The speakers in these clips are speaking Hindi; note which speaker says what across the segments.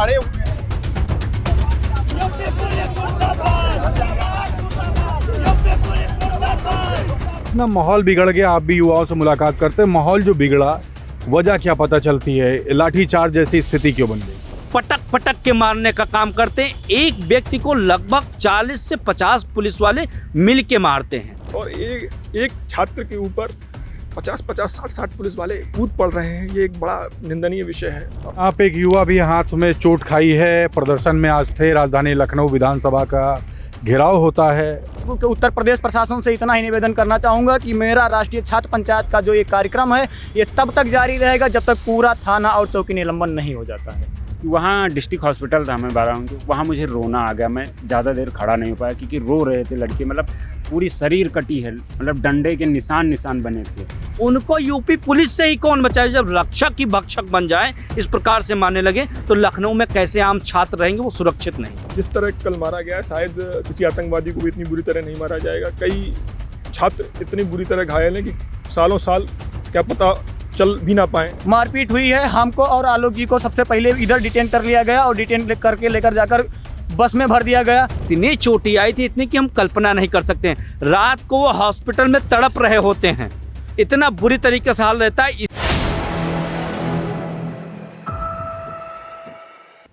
Speaker 1: अड़े हुए हैं।
Speaker 2: इतना माहौल बिगड़ गया। आप भी युवाओं से मुलाकात करते हैं, माहौल जो बिगड़ा वजह क्या पता चलती है? लाठीचार्ज जैसी स्थिति क्यों बन गई?
Speaker 3: पटक पटक के मारने का काम करते हैं। एक व्यक्ति को लगभग 40 से 50 पुलिस वाले मिल के मारते हैं।
Speaker 1: और एक छात्र के ऊपर 50-50, 60-60 पुलिस वाले कूद पड़ रहे हैं। ये एक बड़ा निंदनीय विषय है।
Speaker 2: आप एक युवा भी हाथ में चोट खाई है, प्रदर्शन में आज थे। राजधानी लखनऊ विधानसभा का घेराव होता है।
Speaker 4: उत्तर प्रदेश प्रशासन से इतना ही निवेदन करना चाहूँगा कि मेरा राष्ट्रीय छात्र पंचायत का जो ये कार्यक्रम है ये तब तक जारी रहेगा जब तक पूरा थाना और चौकी निलंबन नहीं हो जाता है।
Speaker 5: वहाँ डिस्ट्रिक्ट हॉस्पिटल था, मैं बाराबंकी, वहाँ मुझे रोना आ गया। मैं ज़्यादा देर खड़ा नहीं हो पाया क्योंकि रो रहे थे लड़के। मतलब पूरी शरीर कटी है, मतलब डंडे के निशान बने थे।
Speaker 3: उनको यूपी पुलिस से ही कौन बचाए? जब रक्षक ही भक्षक बन जाए, इस प्रकार से मारने लगे, तो लखनऊ में कैसे आम छात्र रहेंगे? वो सुरक्षित नहीं।
Speaker 1: जिस तरह कल मारा गया, शायद किसी आतंकवादी को भी इतनी बुरी तरह नहीं मारा जाएगा। कई छात्र इतनी बुरी तरह घायल हैं कि सालों साल क्या पता चल भी ना पाए।
Speaker 4: मारपीट हुई है। हमको और आलोक जी को सबसे पहले इधर डिटेन कर लिया गया और डिटेन करके लेकर जाकर बस में भर दिया गया।
Speaker 3: इतनी चोटी आई थी, इतनी कि हम कल्पना नहीं कर सकते हैं। रात को वो हॉस्पिटल में तड़प रहे होते हैं, इतना बुरी तरीके से हाल रहता है।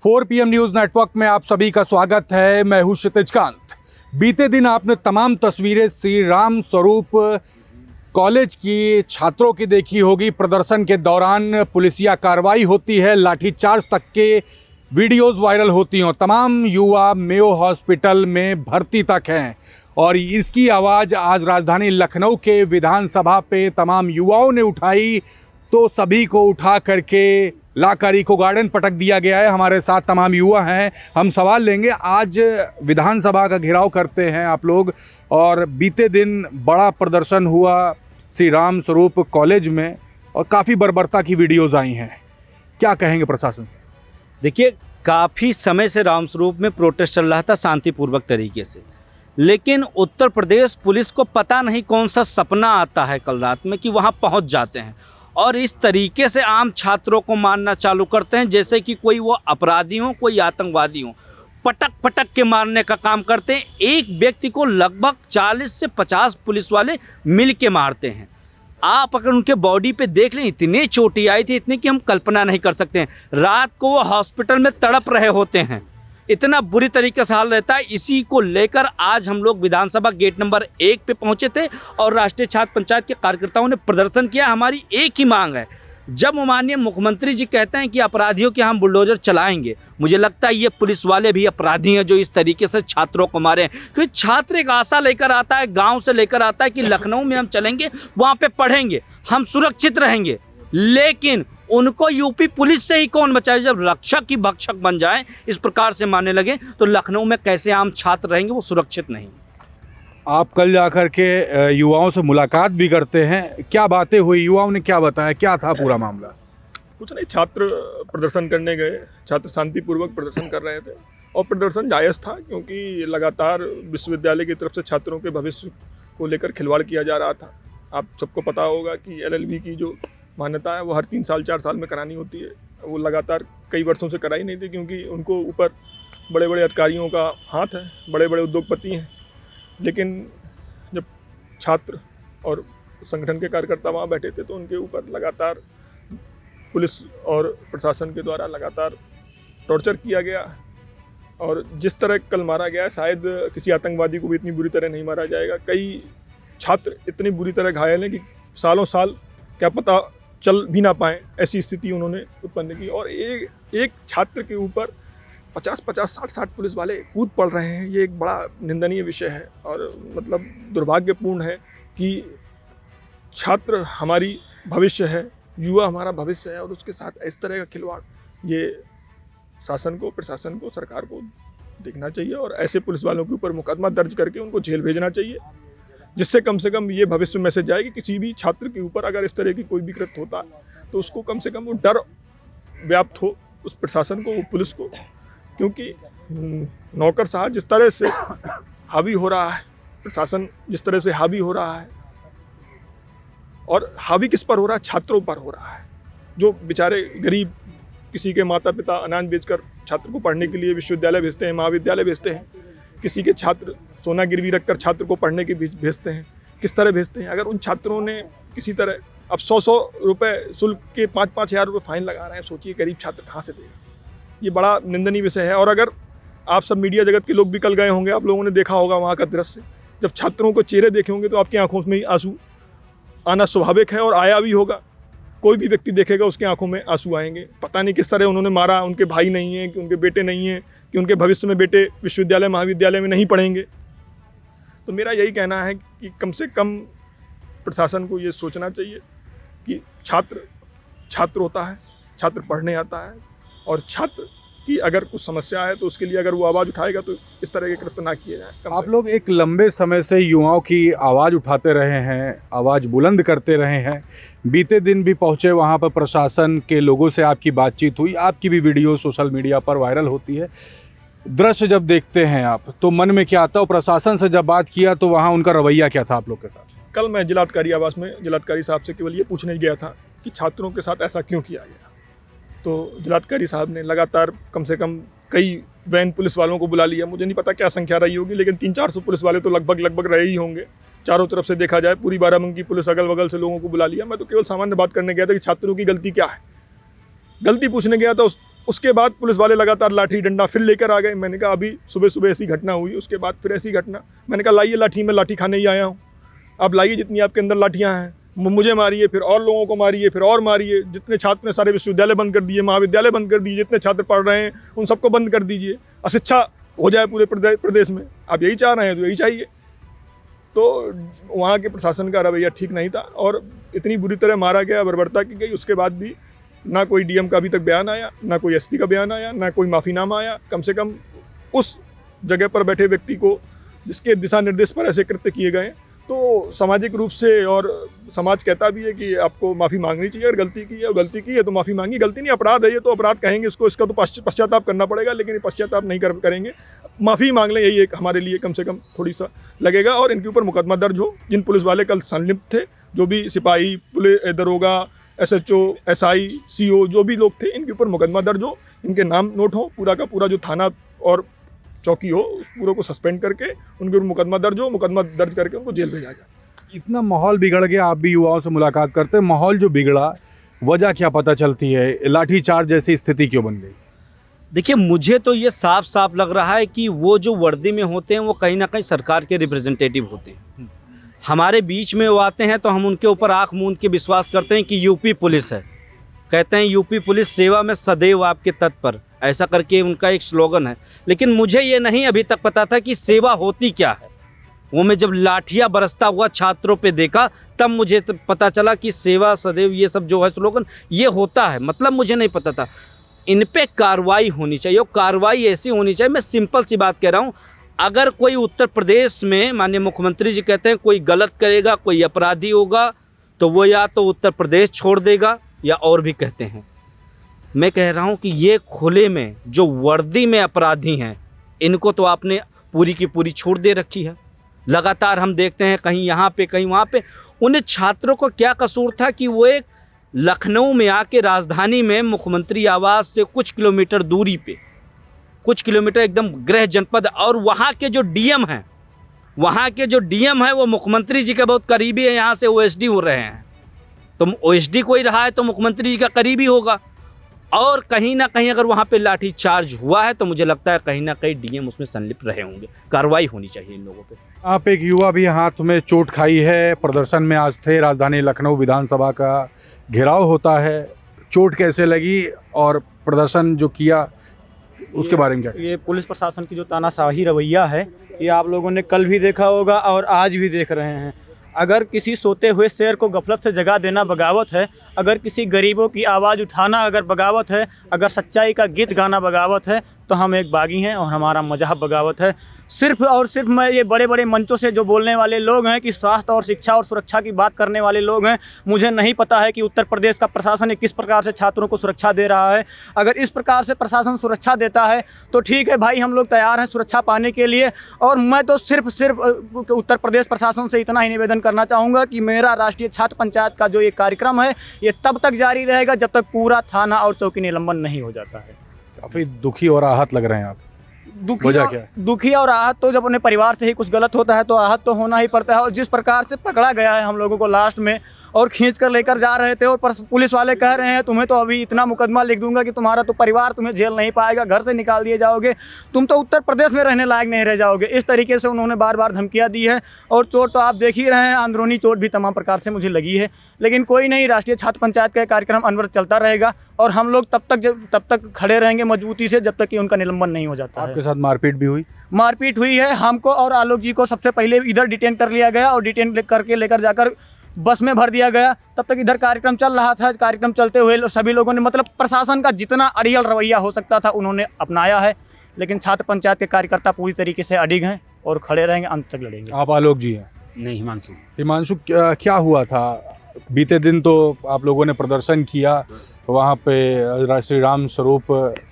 Speaker 2: 4 PM न्यूज नेटवर्क में आप सभी का स्वागत है। मैं हूं क्षितिज कांत। बीते दिन आपने तमाम तस्वीरें श्री राम स्वरूप कॉलेज की छात्रों की देखी होगी। प्रदर्शन के दौरान पुलिसिया कार्रवाई होती है, लाठीचार्ज तक के वीडियोस वायरल होती हैं। तमाम युवा मेयो हॉस्पिटल में भर्ती तक हैं और इसकी आवाज़ आज राजधानी लखनऊ के विधानसभा पे तमाम युवाओं ने उठाई, तो सभी को उठा करके लाकर इको गार्डन पटक दिया गया है। हमारे साथ तमाम युवा हैं, हम सवाल लेंगे। आज विधानसभा का घेराव करते हैं आप लोग, और बीते दिन बड़ा प्रदर्शन हुआ श्री राम स्वरूप कॉलेज में और काफ़ी बर्बरता की वीडियोज़ आई हैं। क्या कहेंगे प्रशासन से?
Speaker 3: देखिए, काफ़ी समय से रामस्वरूप में प्रोटेस्ट चल रहा था शांतिपूर्वक तरीके से, लेकिन उत्तर प्रदेश पुलिस को पता नहीं कौन सा सपना आता है कल रात में कि वहाँ पहुँच जाते हैं और इस तरीके से आम छात्रों को मारना चालू करते हैं जैसे कि कोई वो अपराधी हो, कोई आतंकवादी हो। पटक पटक के मारने का काम करते हैं। एक व्यक्ति को लगभग 40 से 50 पुलिस वाले मिल के मारते हैं। आप अगर उनके बॉडी पे देख लें, इतनी चोटी आई थी, इतनी कि हम कल्पना नहीं कर सकते हैं। रात को वो हॉस्पिटल में तड़प रहे होते हैं, इतना बुरी तरीके से हाल रहता है। इसी को लेकर आज हम लोग विधानसभा गेट नंबर 1 पे पहुंचे थे और राष्ट्रीय छात्र पंचायत के कार्यकर्ताओं ने प्रदर्शन किया। हमारी एक ही मांग है, जब माननीय मुख्यमंत्री जी कहते हैं कि अपराधियों के हम बुलडोजर चलाएंगे, मुझे लगता है ये पुलिस वाले भी अपराधी हैं जो इस तरीके से छात्रों को मारे हैं। क्योंकि छात्र एक आशा लेकर आता है, गांव से लेकर आता है कि लखनऊ में हम चलेंगे, वहाँ पे पढ़ेंगे, हम सुरक्षित रहेंगे, लेकिन उनको यूपी पुलिस से ही कौन बचाए? जब रक्षक ही भक्षक बन जाए, इस प्रकार से मारने लगे, तो लखनऊ में कैसे आम छात्र रहेंगे? वो सुरक्षित नहीं।
Speaker 2: आप कल जाकर के युवाओं से मुलाकात भी करते हैं, क्या बातें हुई? युवाओं ने क्या बताया, क्या था पूरा मामला?
Speaker 1: कुछ नहीं, छात्र प्रदर्शन करने गए, छात्र शांतिपूर्वक प्रदर्शन कर रहे थे और प्रदर्शन जायज़ था क्योंकि लगातार विश्वविद्यालय की तरफ से छात्रों के भविष्य को लेकर खिलवाड़ किया जा रहा था। आप सबको पता होगा कि LLB की जो मान्यता है वो हर 3 साल 4 साल में करानी होती है। वो लगातार कई वर्षों से कराई नहीं थी क्योंकि उनको ऊपर बड़े बड़े अधिकारियों का हाथ है, बड़े बड़े उद्योगपति हैं। लेकिन जब छात्र और संगठन के कार्यकर्ता वहाँ बैठे थे तो उनके ऊपर लगातार पुलिस और प्रशासन के द्वारा लगातार टॉर्चर किया गया। और जिस तरह कल मारा गया, शायद किसी आतंकवादी को भी इतनी बुरी तरह नहीं मारा जाएगा। कई छात्र इतनी बुरी तरह घायल हैं कि सालों साल क्या पता चल भी ना पाए, ऐसी स्थिति उन्होंने उत्पन्न की। और एक छात्र के ऊपर 50-50, 60-60 पुलिस वाले कूद पड़ रहे हैं। ये एक बड़ा निंदनीय विषय है और मतलब दुर्भाग्यपूर्ण है कि छात्र हमारी भविष्य है, युवा हमारा भविष्य है और उसके साथ इस तरह का खिलवाड़, ये शासन को, प्रशासन को, सरकार को देखना चाहिए और ऐसे पुलिस वालों के ऊपर मुकदमा दर्ज करके उनको जेल भेजना चाहिए, जिससे कम से कम ये भविष्य मैसेज जाए कि किसी भी छात्र के ऊपर अगर इस तरह की कोई भी कृत्य होता है तो उसको कम से कम वो डर व्याप्त हो उस प्रशासन को, वो पुलिस को। क्योंकि नौकरशाह जिस तरह से हावी हो रहा है, प्रशासन जिस तरह से हावी हो रहा है, और हावी किस पर हो रहा है? छात्रों पर हो रहा है, जो बेचारे गरीब किसी के माता पिता अनाज बेचकर छात्र को पढ़ने के लिए विश्वविद्यालय भेजते हैं, महाविद्यालय भेजते हैं। किसी के छात्र सोना गिरवी रखकर छात्र को पढ़ने के बीच भेजते हैं। किस तरह भेजते हैं? अगर उन छात्रों ने किसी तरह अब 100 रुपये शुल्क के 5-5 हज़ार रुपये फाइन लगा रहे हैं, सोचिए गरीब छात्र कहाँ से देगा। ये बड़ा निंदनीय विषय है। और अगर आप सब मीडिया जगत के लोग भी कल गए होंगे, आप लोगों ने देखा होगा वहाँ का दृश्य, जब छात्रों को चेहरे देखे होंगे तो आपकी आंखों में आंसू आना स्वाभाविक है और आया भी होगा। कोई भी व्यक्ति देखेगा उसकी आंखों में आंसू आएंगे। पता नहीं किस तरह उन्होंने मारा, उनके भाई नहीं हैं कि उनके बेटे नहीं हैं कि उनके भविष्य में बेटे विश्वविद्यालय महाविद्यालय में नहीं पढ़ेंगे। तो मेरा यही कहना है कि कम से कम प्रशासन को ये सोचना चाहिए कि छात्र होता है, छात्र पढ़ने आता है, और छात्र की अगर कुछ समस्या है तो उसके लिए अगर वो आवाज़ उठाएगा तो इस तरह के कृत्य ना किए जाए।
Speaker 2: आप लोग एक लंबे समय से युवाओं की आवाज़ उठाते रहे हैं, आवाज़ बुलंद करते रहे हैं। बीते दिन भी पहुंचे वहां पर, प्रशासन के लोगों से आपकी बातचीत हुई, आपकी भी वीडियो सोशल मीडिया पर वायरल होती है। दृश्य जब देखते हैं आप तो मन में क्या आता है? प्रशासन से जब बात किया तो वहाँ उनका रवैया क्या था आप लोग के साथ?
Speaker 1: कल मैं जिलाधिकारी आवास में जिलाधिकारी साहब से केवल ये पूछने गया था कि छात्रों के साथ ऐसा क्यों किया गया। तो जिलाधिकारी साहब ने लगातार कम से कम कई वैन पुलिस वालों को बुला लिया। मुझे नहीं पता क्या संख्या रही होगी, लेकिन 300-400 पुलिस वाले तो लगभग रहे ही होंगे। चारों तरफ से देखा जाए पूरी बाराबंकी पुलिस अगल बगल से लोगों को बुला लिया। मैं तो केवल सामान्य बात करने गया था कि छात्रों की गलती क्या है, गलती पूछने गया था। उसके बाद पुलिस वाले लगातार लाठी डंडा फिर लेकर आ गए। मैंने कहा अभी सुबह ऐसी घटना हुई, उसके बाद फिर ऐसी घटना। मैंने कहा लाइए लाठी, मैं लाठी खाने ही आया हूँ, आप लाइए जितनी आपके अंदर लाठियाँ हैं, मुझे मारिए, फिर और लोगों को मारिए, फिर और मारिए। जितने छात्र ने सारे विश्वविद्यालय बंद कर दिए, महाविद्यालय बंद कर दिए, जितने छात्र पढ़ रहे हैं उन सबको बंद कर दीजिए, अशिक्षा हो जाए पूरे प्रदेश में। आप यही चाह रहे हैं तो यही चाहिए। तो वहाँ के प्रशासन का रवैया ठीक नहीं था और इतनी बुरी तरह मारा गया, बर्बरता की गई। उसके बाद भी ना कोई डीएम का अभी तक बयान आया, ना कोई एसपी का बयान आया, ना कोई माफ़ीनामा आया। कम से कम उस जगह पर बैठे व्यक्ति को जिसके दिशा निर्देश पर ऐसे कृत्य किए गए, तो सामाजिक रूप से और समाज कहता भी है कि आपको माफ़ी मांगनी चाहिए। अगर गलती की है और गलती की है तो माफ़ी मांगी। गलती नहीं, अपराध है ये, तो अपराध कहेंगे इसको, इसका तो पश्चाताप करना पड़ेगा। लेकिन ये पश्चाताप नहीं करेंगे, माफ़ी मांग लें, यही एक हमारे लिए कम से कम थोड़ी सा लगेगा। और इनके ऊपर मुकदमा दर्ज हो। जिन पुलिस वाले कल संलिप्त थे, जो भी सिपाही, पुलिस दरोगा, SHO, SI, CO जो भी लोग थे, इनके ऊपर मुकदमा दर्ज हो, इनके नाम नोट हो, पूरा का पूरा जो थाना और चौकी हो उस पूरे को सस्पेंड करके उनके ऊपर मुकदमा दर्ज हो, मुकदमा दर्ज करके उनको जेल भेजा जाए।
Speaker 2: इतना माहौल बिगड़ गया, आप भी युवाओं से मुलाकात करते हैं, माहौल जो बिगड़ा, वजह क्या पता चलती है? लाठीचार्ज जैसी स्थिति क्यों बन गई?
Speaker 3: देखिए, मुझे तो ये साफ साफ लग रहा है कि वो जो वर्दी में होते हैं वो कहीं ना कहीं सरकार के रिप्रेजेंटेटिव होते हैं। हमारे बीच में वो आते हैं तो हम उनके ऊपर आँख मूंद के विश्वास करते हैं कि यूपी पुलिस है। कहते हैं यूपी पुलिस सेवा में सदैव आपके तत्पर, ऐसा करके उनका एक स्लोगन है। लेकिन मुझे ये नहीं अभी तक पता था कि सेवा होती क्या है। वो मैं जब लाठियाँ बरसता हुआ छात्रों पे देखा तब मुझे पता चला कि सेवा सदैव ये सब जो है स्लोगन ये होता है। मतलब मुझे नहीं पता था। इन पे कार्रवाई होनी चाहिए और कार्रवाई ऐसी होनी चाहिए। मैं सिंपल सी बात कह रहा हूँ, अगर कोई उत्तर प्रदेश में माननीय मुख्यमंत्री जी कहते हैं कोई गलत करेगा, कोई अपराधी होगा, तो वो या तो उत्तर प्रदेश छोड़ देगा या और भी कहते हैं। मैं कह रहा हूं कि ये खुले में जो वर्दी में अपराधी हैं, इनको तो आपने पूरी की पूरी छूट दे रखी है। लगातार हम देखते हैं कहीं यहाँ पे कहीं वहाँ पे। उन छात्रों को क्या कसूर था कि वो एक लखनऊ में आके राजधानी में मुख्यमंत्री आवास से कुछ किलोमीटर दूरी पे, कुछ किलोमीटर एकदम गृह जनपद, और वहाँ के जो डीएम हैं, वो मुख्यमंत्री जी के बहुत करीबी है। यहाँ से OSD हो रहे हैं, तो OSD कोई रहा है तो मुख्यमंत्री जी का करीबी होगा। और कहीं ना कहीं अगर वहाँ पे लाठी चार्ज हुआ है तो मुझे लगता है कहीं ना कहीं डीएम उसमें संलिप्त रहे होंगे। कार्रवाई होनी चाहिए इन लोगों पे।
Speaker 2: आप एक युवा भी हाथ में चोट खाई है, प्रदर्शन में आज थे, राजधानी लखनऊ विधानसभा का घेराव होता है, चोट कैसे लगी और प्रदर्शन जो किया उसके बारे में क्या?
Speaker 4: ये पुलिस प्रशासन की जो तानाशाही रवैया है, ये आप लोगों ने कल भी देखा होगा और आज भी देख रहे हैं। अगर किसी सोते हुए शेर को गफलत से जगा देना बगावत है, अगर किसी गरीबों की आवाज़ उठाना अगर बगावत है, अगर सच्चाई का गीत गाना बगावत है, तो हम एक बागी हैं और हमारा मजहब बगावत है। सिर्फ और सिर्फ मैं ये बड़े बड़े मंचों से जो बोलने वाले लोग हैं कि स्वास्थ्य और शिक्षा और सुरक्षा की बात करने वाले लोग हैं, मुझे नहीं पता है कि उत्तर प्रदेश का प्रशासन किस प्रकार से छात्रों को सुरक्षा दे रहा है। अगर इस प्रकार से प्रशासन सुरक्षा देता है तो ठीक है भाई, हम लोग तैयार हैं सुरक्षा पाने के लिए। और मैं तो सिर्फ उत्तर प्रदेश प्रशासन से इतना ही निवेदन करना चाहूँगा कि मेरा राष्ट्रीय छात्र पंचायत का जो ये कार्यक्रम है ये तब तक जारी रहेगा जब तक पूरा थाना और चौकी निलंबन नहीं हो जाता है।
Speaker 2: काफ़ी दुखी और आहत लग रहे हैं आप। वजह क्या है?
Speaker 4: दुखी और आहत तो जब अपने परिवार से ही कुछ गलत होता है तो आहत तो होना ही पड़ता है। और जिस प्रकार से पकड़ा गया है हम लोगों को लास्ट में और खींच कर लेकर जा रहे थे, और पुलिस वाले कह रहे हैं तुम्हें तो अभी इतना मुकदमा लिख दूंगा कि तुम्हारा तो परिवार तुम्हें झेल नहीं पाएगा, घर से निकाल दिए जाओगे, तुम तो उत्तर प्रदेश में रहने लायक नहीं रह जाओगे। इस तरीके से उन्होंने बार बार धमकियाँ दी है। और चोट तो आप देख ही रहे हैं, अंदरूनी चोट भी तमाम प्रकार से मुझे लगी है। लेकिन कोई नहीं, राष्ट्रीय छात्र पंचायत का कार्यक्रम अनवरत चलता रहेगा और हम लोग तब तक खड़े रहेंगे मजबूती से जब तक कि उनका निलंबन नहीं हो जाता है।
Speaker 2: आपके साथ मारपीट भी हुई?
Speaker 4: मारपीट हुई है। हमको और आलोक जी को सबसे पहले इधर डिटेन कर लिया गया और डिटेन करके लेकर जाकर बस में भर दिया गया। तब तक इधर कार्यक्रम चल रहा था। कार्यक्रम चलते हुए सभी लोगों ने मतलब प्रशासन का जितना अड़ियल रवैया हो सकता था उन्होंने अपनाया है। लेकिन छात्र पंचायत के कार्यकर्ता पूरी तरीके से अडिग हैं और खड़े रहेंगे, अंत तक लड़ेंगे।
Speaker 2: आप आलोक जी हैं?
Speaker 5: नहीं, हिमांशु।
Speaker 2: हिमांशु, क्या हुआ था? बीते दिन तो आप लोगों ने प्रदर्शन किया वहाँ पे श्री राम स्वरूप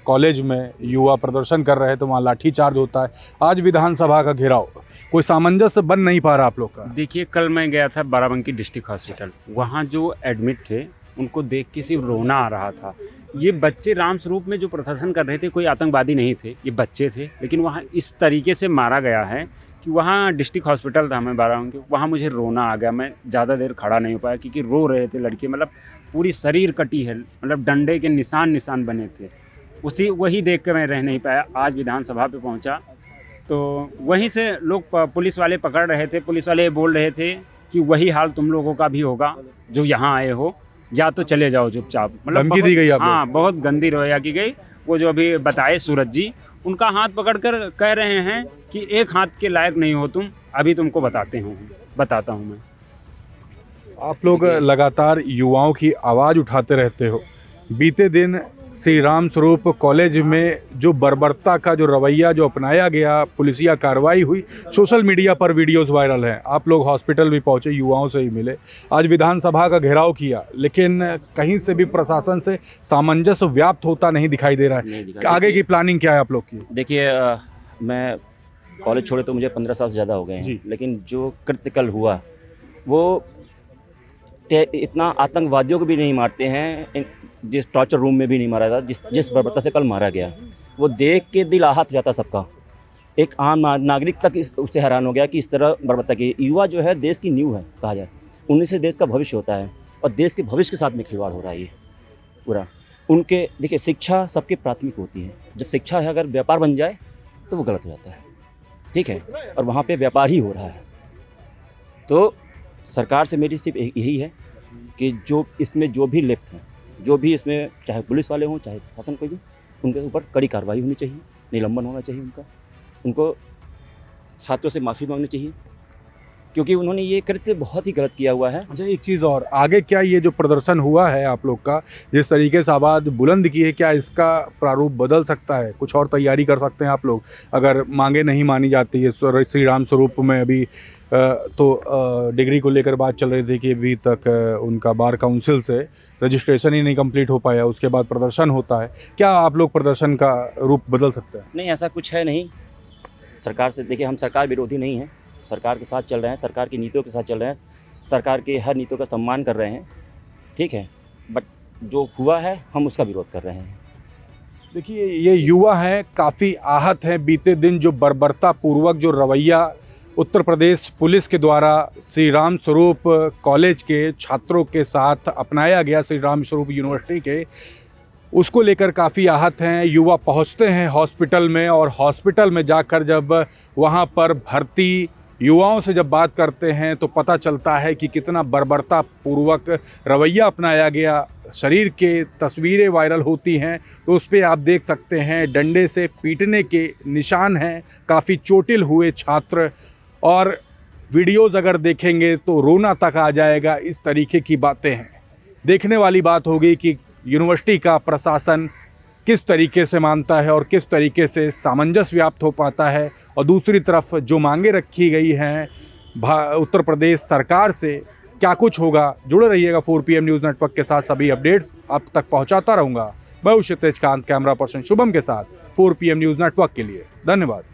Speaker 2: कॉलेज में, युवा प्रदर्शन कर रहे थे, वहाँ लाठीचार्ज होता है। आज विधानसभा का घेराव, कोई सामंजस्य बन नहीं पा रहा आप लोग का?
Speaker 5: देखिए, कल मैं गया था बाराबंकी डिस्ट्रिक्ट हॉस्पिटल, वहाँ जो एडमिट थे उनको देख के सिर्फ रोना आ रहा था। ये बच्चे राम स्वरूप में जो प्रदर्शन कर रहे थे, कोई आतंकवादी नहीं थे, ये बच्चे थे। लेकिन वहाँ इस तरीके से मारा गया है कि वहाँ डिस्ट्रिक्ट हॉस्पिटल था मैं बाराबंकी, वहाँ मुझे रोना आ गया। मैं ज़्यादा देर खड़ा नहीं हो पाया क्योंकि रो रहे थे लड़के, मतलब पूरी शरीर कटी है, मतलब डंडे के निशान बने थे। वही देख कर मैं रह नहीं पाया। आज विधानसभा पे पहुँचा तो वहीं से लोग पुलिस वाले पकड़ रहे थे। पुलिस वाले बोल रहे थे कि वही हाल तुम लोगों का भी होगा जो यहाँ आए हो, या तो चले जाओ चुपचाप। मतलब
Speaker 2: धमकी दी गई?
Speaker 5: हाँ, बहुत गंदी रवैया की गई। वो जो अभी बताए सूरज जी, उनका हाथ पकड़कर कह रहे हैं कि एक हाथ के लायक नहीं हो तुम, अभी तुमको बताता हूँ मैं।
Speaker 2: आप लोग लगातार युवाओं की आवाज़ उठाते रहते हो। बीते दिन श्री राम स्वरूप कॉलेज में जो बर्बरता का जो रवैया जो अपनाया गया, पुलिसिया कार्रवाई हुई, सोशल मीडिया पर वीडियोस वायरल हैं। आप लोग हॉस्पिटल भी पहुंचे, युवाओं से ही मिले, आज विधानसभा का घेराव किया, लेकिन कहीं से भी प्रशासन से सामंजस्य व्याप्त होता नहीं दिखाई दे रहा है। आगे की प्लानिंग क्या है आप लोग की?
Speaker 6: देखिए, मैं कॉलेज छोड़े तो मुझे 15 साल से ज़्यादा हो गए हैं, लेकिन जो कृत्य कल हुआ वो इतना आतंकवादियों को भी नहीं मारते हैं, जिस टॉर्चर रूम में भी नहीं मारा था, जिस बर्बरता से कल मारा गया, वो देख के दिल आहत जाता सबका। एक आम नागरिक तक उससे हैरान हो गया कि इस तरह बर्बरता की। युवा जो है देश की नींव है कहा जाए, उन्हीं से देश का भविष्य होता है और देश के भविष्य के साथ में खिलवाड़ हो रहा है ये पूरा। उनके देखिए, शिक्षा सबकी प्राथमिक होती है। जब शिक्षा है अगर व्यापार बन जाए तो वो गलत हो जाता है, ठीक है, और वहाँ पे व्यापार ही हो रहा है। तो सरकार से मेरी सिर्फ यही है कि जो इसमें जो भी लिप्त हैं, जो भी इसमें चाहे पुलिस वाले हों चाहे प्रशासन कोई भी, उनके ऊपर कड़ी कार्रवाई होनी चाहिए, निलंबन होना चाहिए उनको छात्रों से माफ़ी मांगनी चाहिए क्योंकि उन्होंने ये कृत्य बहुत ही गलत किया हुआ है।
Speaker 2: अच्छा, एक चीज़ और, आगे क्या ये जो प्रदर्शन हुआ है आप लोग का, जिस तरीके से आवाज़ बुलंद की है, क्या इसका प्रारूप बदल सकता है? कुछ और तैयारी कर सकते हैं आप लोग अगर मांगे नहीं मानी जाती है? श्री राम स्वरूप में अभी तो डिग्री को लेकर बात चल रही थी कि अभी तक उनका बार काउंसिल से रजिस्ट्रेशन ही नहीं कंप्लीट हो पाया, उसके बाद प्रदर्शन होता है। क्या आप लोग प्रदर्शन का रूप बदल सकते हैं?
Speaker 6: नहीं, ऐसा कुछ है नहीं। सरकार से देखिए, हम सरकार विरोधी नहीं हैं, सरकार के साथ चल रहे हैं, सरकार की नीतियों के साथ चल रहे हैं, सरकार की हर नीतियों का सम्मान कर रहे हैं, ठीक है, बट जो हुआ है हम उसका विरोध कर रहे हैं।
Speaker 2: देखिए, ये युवा हैं, काफ़ी आहत हैं। बीते दिन जो बर्बरता पूर्वक जो रवैया उत्तर प्रदेश पुलिस के द्वारा श्री राम स्वरूप कॉलेज के छात्रों के साथ अपनाया गया, श्री राम स्वरूप यूनिवर्सिटी के, उसको लेकर काफ़ी आहत हैं। युवा पहुंचते हैं हॉस्पिटल में और हॉस्पिटल में जाकर जब वहां पर भर्ती युवाओं से जब बात करते हैं तो पता चलता है कि कितना बर्बरता पूर्वक रवैया अपनाया गया। शरीर के तस्वीरें वायरल होती हैं तो उस पर आप देख सकते हैं डंडे से पीटने के निशान हैं, काफ़ी चोटिल हुए छात्र, और वीडियोज़ अगर देखेंगे तो रोना तक आ जाएगा। इस तरीके की बातें हैं। देखने वाली बात होगी कि यूनिवर्सिटी का प्रशासन किस तरीके से मानता है और किस तरीके से सामंजस्य व्याप्त हो पाता है, और दूसरी तरफ जो मांगे रखी गई हैं उत्तर प्रदेश सरकार से, क्या कुछ होगा। जुड़े रहिएगा 4 PM न्यूज़ नेटवर्क के साथ, सभी अपडेट्स आप तक पहुंचाता रहूँगा। मैं क्षितिज कांत, कैमरा पर्सन शुभम के साथ 4 PM न्यूज़ नेटवर्क के लिए। धन्यवाद।